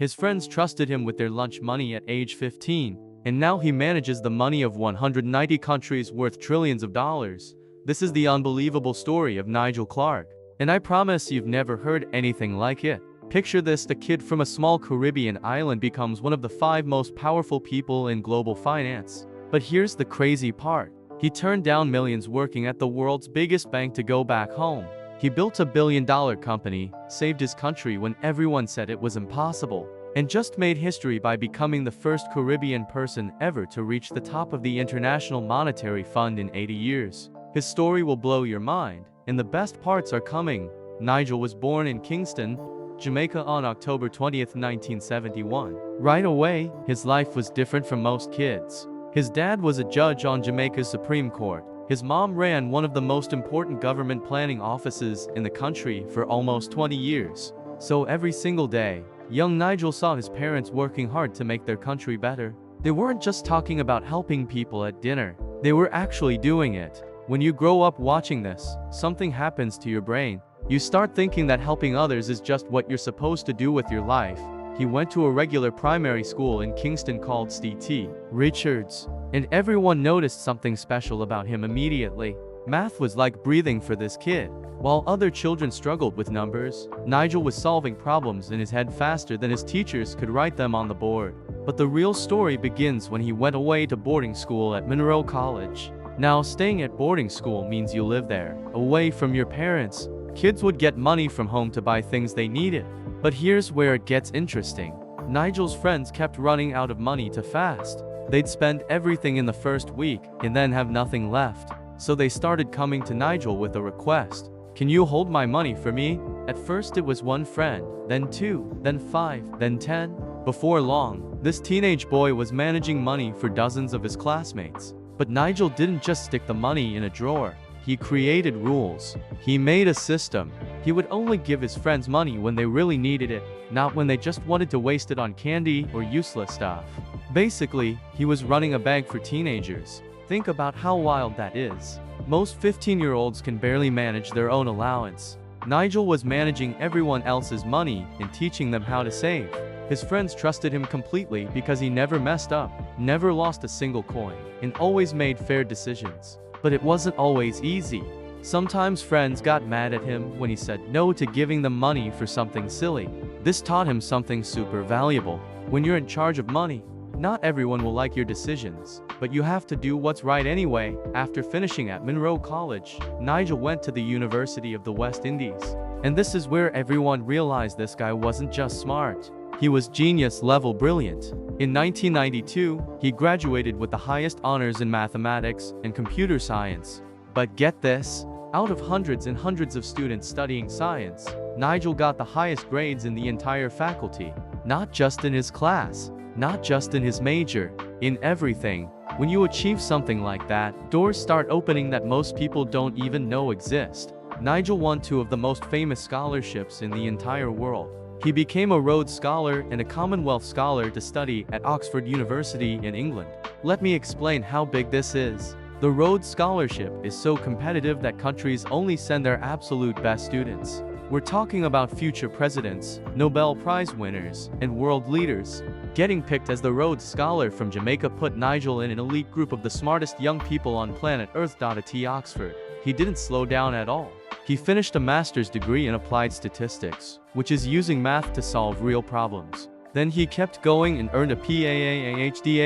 His friends trusted him with their lunch money at age 15, and now he manages the money of 190 countries worth trillions of dollars. This is the unbelievable story of Nigel Clarke, and I promise you've never heard anything like it. Picture this: the kid from a small Caribbean island becomes one of the 5 most powerful people in global finance. But here's the crazy part. He turned down millions working at the world's biggest bank to go back home. He built a billion-dollar company, saved his country when everyone said it was impossible, and just made history by becoming the first Caribbean person ever to reach the top of the International Monetary Fund in 80 years. His story will blow your mind, and the best parts are coming. Nigel was born in Kingston, Jamaica on October 20th, 1971. Right away, his life was different from most kids. His dad was a judge on Jamaica's Supreme Court. His mom ran one of the most important government planning offices in the country for almost 20 years. So every single day, young Nigel saw his parents working hard to make their country better. They weren't just talking about helping people at dinner. They were actually doing it. When you grow up watching this, something happens to your brain. You start thinking that helping others is just what you're supposed to do with your life. He went to a regular primary school in Kingston called St. Richards, and everyone noticed something special about him immediately. Math was like breathing for this kid. While other children struggled with numbers, Nigel was solving problems in his head faster than his teachers could write them on the board. But the real story begins when he went away to boarding school at Monroe College. Now, staying at boarding school means you live there, away from your parents. Kids would get money from home to buy things they needed. But here's where it gets interesting. Nigel's friends kept running out of money too fast. They'd spend everything in the first week and then have nothing left. So they started coming to Nigel with a request. "Can you hold my money for me?" At first it was one friend, then 2, then 5, then 10. Before long, this teenage boy was managing money for dozens of his classmates. But Nigel didn't just stick the money in a drawer. He created rules. He made a system. He would only give his friends money when they really needed it, not when they just wanted to waste it on candy or useless stuff. Basically, he was running a bank for teenagers. Think about how wild that is. Most 15-year-olds can barely manage their own allowance. Nigel was managing everyone else's money and teaching them how to save. His friends trusted him completely because he never messed up, never lost a single coin, and always made fair decisions. But it wasn't always easy. Sometimes friends got mad at him when he said no to giving them money for something silly. This taught him something super valuable. When you're in charge of money, not everyone will like your decisions, but you have to do what's right anyway. After finishing at Monroe College, Nigel went to the University of the West Indies. And this is where everyone realized this guy wasn't just smart. He was genius-level brilliant. In 1992, he graduated with the highest honors in mathematics and computer science. But get this, out of hundreds and hundreds of students studying science, Nigel got the highest grades in the entire faculty. Not just in his class, not just in his major, in everything. When you achieve something like that, doors start opening that most people don't even know exist. Nigel won 2 of the most famous scholarships in the entire world. He became a Rhodes Scholar and a Commonwealth Scholar to study at Oxford University in England. Let me explain how big this is. The Rhodes Scholarship is so competitive that countries only send their absolute best students. We're talking about future presidents, Nobel Prize winners, and world leaders. Getting picked as the Rhodes Scholar from Jamaica put Nigel in an elite group of the smartest young people on planet Earth. At Oxford, he didn't slow down at all. He finished a master's degree in applied statistics, which is using math to solve real problems. Then he kept going and earned a PhD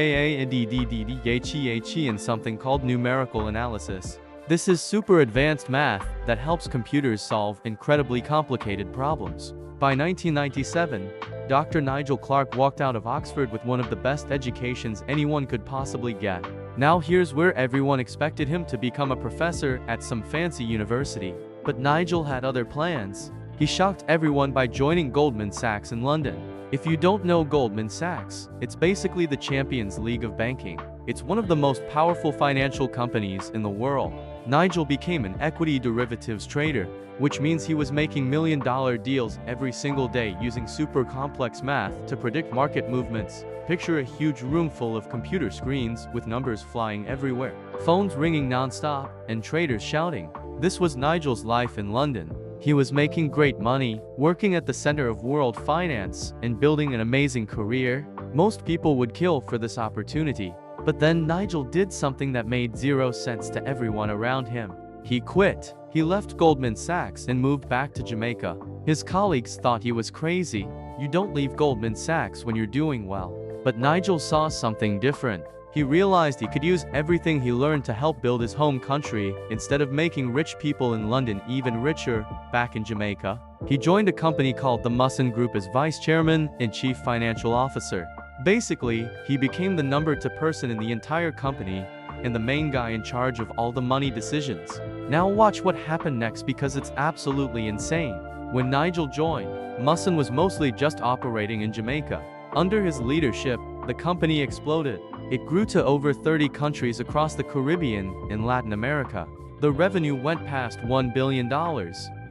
in something called numerical analysis. This is super advanced math that helps computers solve incredibly complicated problems. By 1997, Dr. Nigel Clarke walked out of Oxford with one of the best educations anyone could possibly get. Now here's where everyone expected him to become a professor at some fancy university. But Nigel had other plans. He shocked everyone by joining Goldman Sachs in London. If you don't know Goldman Sachs, it's basically the Champions League of banking. It's one of the most powerful financial companies in the world. Nigel became an equity derivatives trader, which means he was making million-dollar deals every single day using super complex math to predict market movements. Picture a huge room full of computer screens with numbers flying everywhere, phones ringing non-stop, and traders shouting. This was Nigel's life in London. He was making great money, working at the center of world finance, and building an amazing career. Most people would kill for this opportunity. But then Nigel did something that made zero sense to everyone around him. He quit. He left Goldman Sachs and moved back to Jamaica. His colleagues thought he was crazy. You don't leave Goldman Sachs when you're doing well. But Nigel saw something different. He realized he could use everything he learned to help build his home country instead of making rich people in London even richer. Back in Jamaica, he joined a company called the Musson Group as vice chairman and chief financial officer. Basically, he became the number 2 person in the entire company and the main guy in charge of all the money decisions. Now watch what happened next because it's absolutely insane. When Nigel joined, Musson was mostly just operating in Jamaica. Under his leadership, the company exploded. It grew to over 30 countries across the Caribbean and Latin America. The revenue went past $1 billion.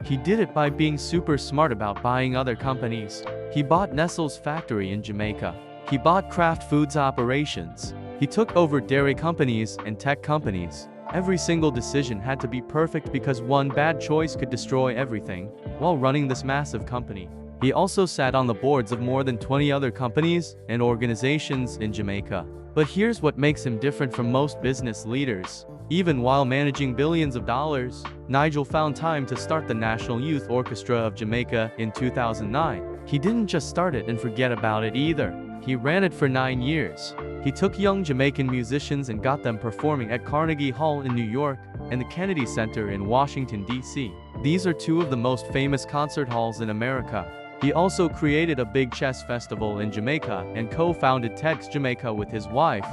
He did it by being super smart about buying other companies. He bought Nestle's factory in Jamaica. He bought Kraft Foods operations. He took over dairy companies and tech companies. Every single decision had to be perfect because one bad choice could destroy everything. While running this massive company, he also sat on the boards of more than 20 other companies and organizations in Jamaica. But here's what makes him different from most business leaders. Even while managing billions of dollars, Nigel found time to start the National Youth Orchestra of Jamaica in 2009. He didn't just start it and forget about it either. He ran it for 9 years. He took young Jamaican musicians and got them performing at Carnegie Hall in New York and the Kennedy Center in Washington, D.C. These are 2 of the most famous concert halls in America. He also created a big chess festival in Jamaica and co-founded TEDx Jamaica with his wife,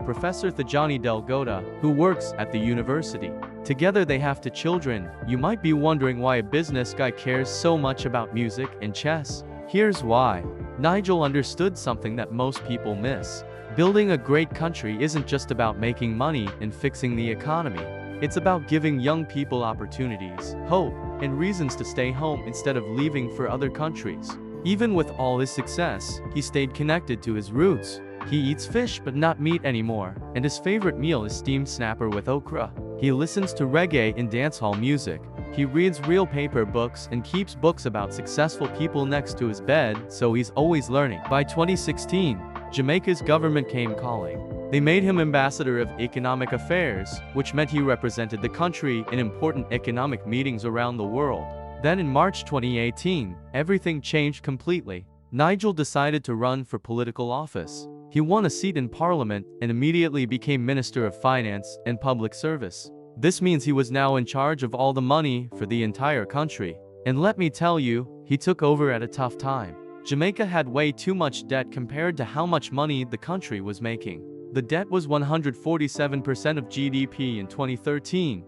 Professor Thajani Delgado, who works at the university. Together they have 2 children. You might be wondering why a business guy cares so much about music and chess. Here's why. Nigel understood something that most people miss. Building a great country isn't just about making money and fixing the economy. It's about giving young people opportunities, hope, and reasons to stay home instead of leaving for other countries. Even with all his success, he stayed connected to his roots. He eats fish but not meat anymore, and his favorite meal is steamed snapper with okra. He listens to reggae and dancehall music. He reads real paper books and keeps books about successful people next to his bed, so he's always learning. By 2016, Jamaica's government came calling. They made him Ambassador of Economic Affairs, which meant he represented the country in important economic meetings around the world. Then in March 2018, everything changed completely. Nigel decided to run for political office. He won a seat in Parliament and immediately became Minister of Finance and Public Service. This means he was now in charge of all the money for the entire country. And let me tell you, he took over at a tough time. Jamaica had way too much debt compared to how much money the country was making. The debt was 147% of GDP in 2013,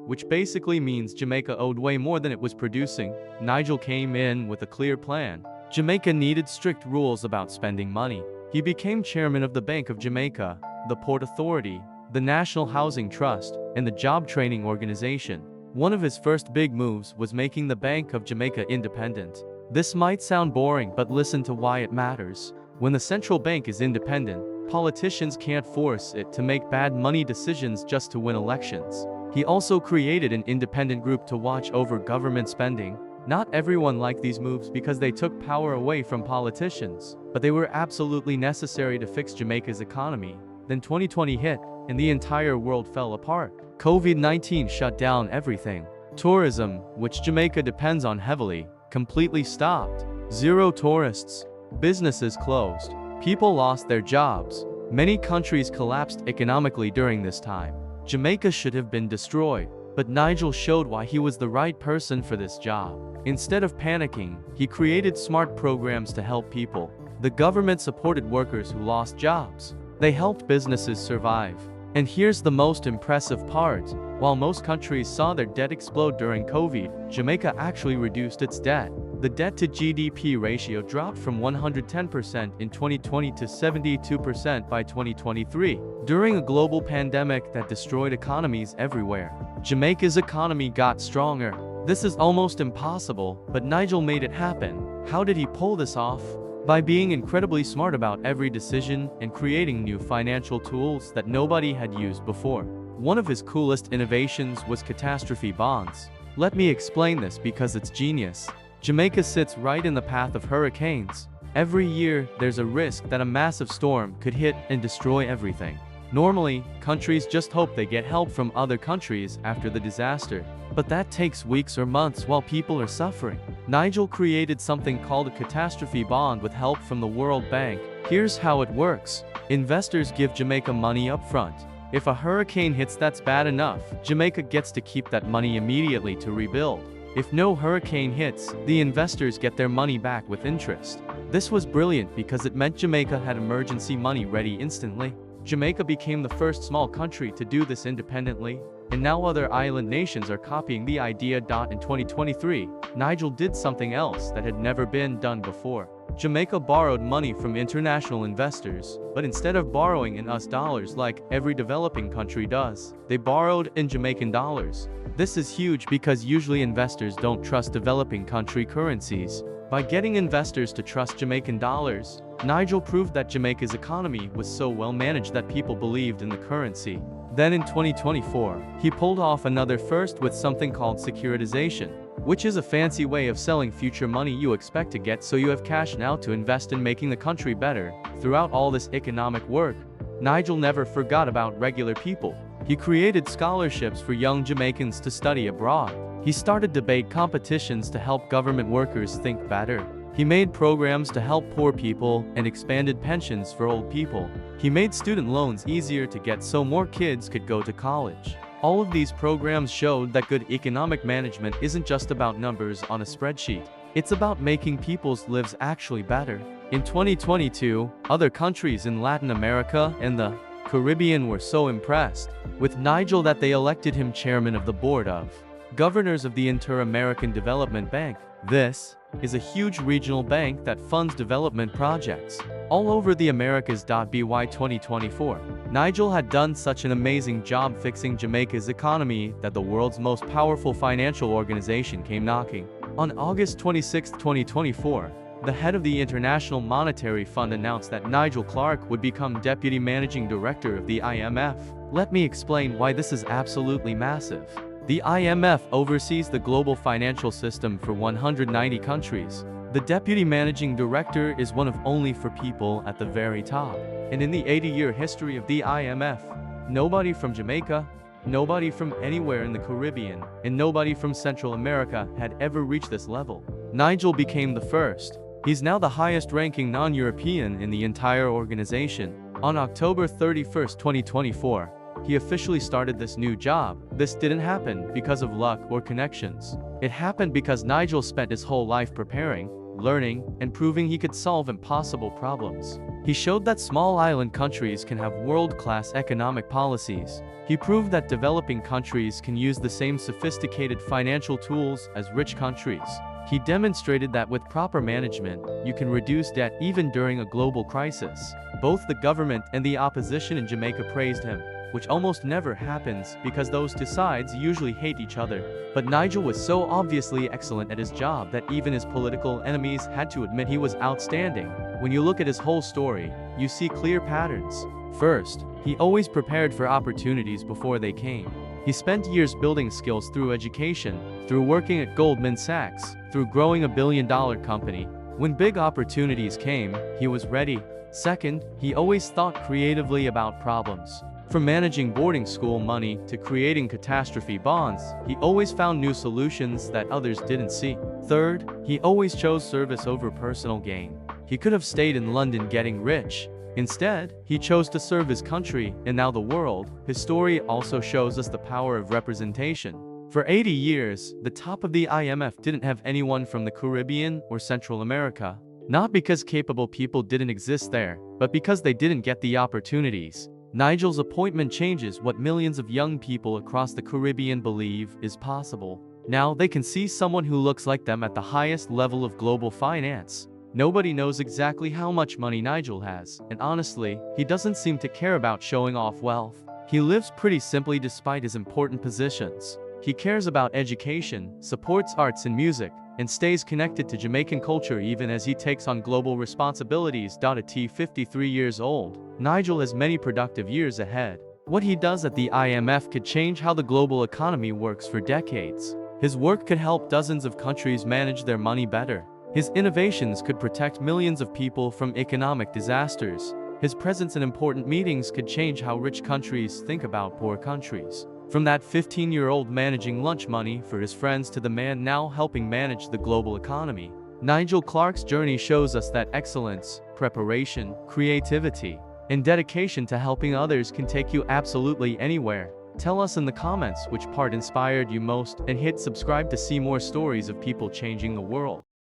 which basically means Jamaica owed way more than it was producing. Nigel came in with a clear plan. Jamaica needed strict rules about spending money. He became chairman of the Bank of Jamaica, the Port Authority, the National Housing Trust, and the Job Training Organization. One of his first big moves was making the Bank of Jamaica independent. This might sound boring, but listen to why it matters. When the central bank is independent, politicians can't force it to make bad money decisions just to win elections. He also created an independent group to watch over government spending. Not everyone liked these moves because they took power away from politicians, but they were absolutely necessary to fix Jamaica's economy. Then 2020 hit, and the entire world fell apart. COVID-19 shut down everything. Tourism, which Jamaica depends on heavily, completely stopped. Zero tourists. Businesses closed. People lost their jobs. Many countries collapsed economically during this time. Jamaica should have been destroyed, but Nigel showed why he was the right person for this job. Instead of panicking, he created smart programs to help people. The government supported workers who lost jobs. They helped businesses survive. And here's the most impressive part. While most countries saw their debt explode during COVID, Jamaica actually reduced its debt. The debt to GDP ratio dropped from 110% in 2020 to 72% by 2023. During a global pandemic that destroyed economies everywhere, Jamaica's economy got stronger. This is almost impossible, but Nigel made it happen. How did he pull this off? By being incredibly smart about every decision and creating new financial tools that nobody had used before. One of his coolest innovations was catastrophe bonds. Let me explain this because it's genius. Jamaica sits right in the path of hurricanes. Every year, there's a risk that a massive storm could hit and destroy everything. Normally, countries just hope they get help from other countries after the disaster. But that takes weeks or months while people are suffering. Nigel created something called a catastrophe bond with help from the World Bank. Here's how it works. Investors give Jamaica money up front. If a hurricane hits that's bad enough, Jamaica gets to keep that money immediately to rebuild. If no hurricane hits, the investors get their money back with interest. This was brilliant because it meant Jamaica had emergency money ready instantly. Jamaica became the first small country to do this independently, and now other island nations are copying the idea. In 2023, Nigel did something else that had never been done before. Jamaica borrowed money from international investors, but instead of borrowing in US dollars like every developing country does, they borrowed in Jamaican dollars. This is huge because usually investors don't trust developing country currencies. By getting investors to trust Jamaican dollars, Nigel proved that Jamaica's economy was so well managed that people believed in the currency. Then in 2024, he pulled off another first with something called securitization, which is a fancy way of selling future money you expect to get so you have cash now to invest in making the country better. Throughout all this economic work, Nigel never forgot about regular people. He created scholarships for young Jamaicans to study abroad. He started debate competitions to help government workers think better. He made programs to help poor people and expanded pensions for old people. He made student loans easier to get so more kids could go to college. All of these programs showed that good economic management isn't just about numbers on a spreadsheet. It's about making people's lives actually better. In 2022, other countries in Latin America and the Caribbean were so impressed with Nigel that they elected him chairman of the board of governors of the Inter-American Development Bank. This is a huge regional bank that funds development projects all over the Americas. By 2024, Nigel had done such an amazing job fixing Jamaica's economy that the world's most powerful financial organization came knocking. On August 26, 2024, the head of the International Monetary Fund announced that Nigel Clarke would become Deputy Managing Director of the IMF. Let me explain why this is absolutely massive. The IMF oversees the global financial system for 190 countries. The Deputy Managing Director is one of only 4 people at the very top. And in the 80-year history of the IMF, nobody from Jamaica, nobody from anywhere in the Caribbean, and nobody from Central America had ever reached this level. Nigel became the first. He's now the highest-ranking non-European in the entire organization. On October 31, 2024, he officially started this new job. This didn't happen because of luck or connections. It happened because Nigel spent his whole life preparing, learning, and proving he could solve impossible problems. He showed that small island countries can have world-class economic policies. He proved that developing countries can use the same sophisticated financial tools as rich countries. He demonstrated that with proper management, you can reduce debt even during a global crisis. Both the government and the opposition in Jamaica praised him, which almost never happens because those two sides usually hate each other. But Nigel was so obviously excellent at his job that even his political enemies had to admit he was outstanding. When you look at his whole story, you see clear patterns. First, he always prepared for opportunities before they came. He spent years building skills through education, through working at Goldman Sachs, through growing a billion-dollar company. When big opportunities came, he was ready. Second, he always thought creatively about problems. From managing boarding school money to creating catastrophe bonds, he always found new solutions that others didn't see. Third, he always chose service over personal gain. He could have stayed in London getting rich. Instead, he chose to serve his country and now the world. His story also shows us the power of representation. For 80 years, the top of the IMF didn't have anyone from the Caribbean or Central America. Not because capable people didn't exist there, but because they didn't get the opportunities. Nigel's appointment changes what millions of young people across the Caribbean believe is possible. Now they can see someone who looks like them at the highest level of global finance. Nobody knows exactly how much money Nigel has, and honestly, he doesn't seem to care about showing off wealth. He lives pretty simply despite his important positions. He cares about education, supports arts and music, and stays connected to Jamaican culture even as he takes on global responsibilities. At 53 years old, Nigel has many productive years ahead. What he does at the IMF could change how the global economy works for decades. His work could help dozens of countries manage their money better. His innovations could protect millions of people from economic disasters. His presence in important meetings could change how rich countries think about poor countries. From that 15-year-old managing lunch money for his friends to the man now helping manage the global economy, Nigel Clarke's journey shows us that excellence, preparation, creativity, and dedication to helping others can take you absolutely anywhere. Tell us in the comments which part inspired you most, and hit subscribe to see more stories of people changing the world.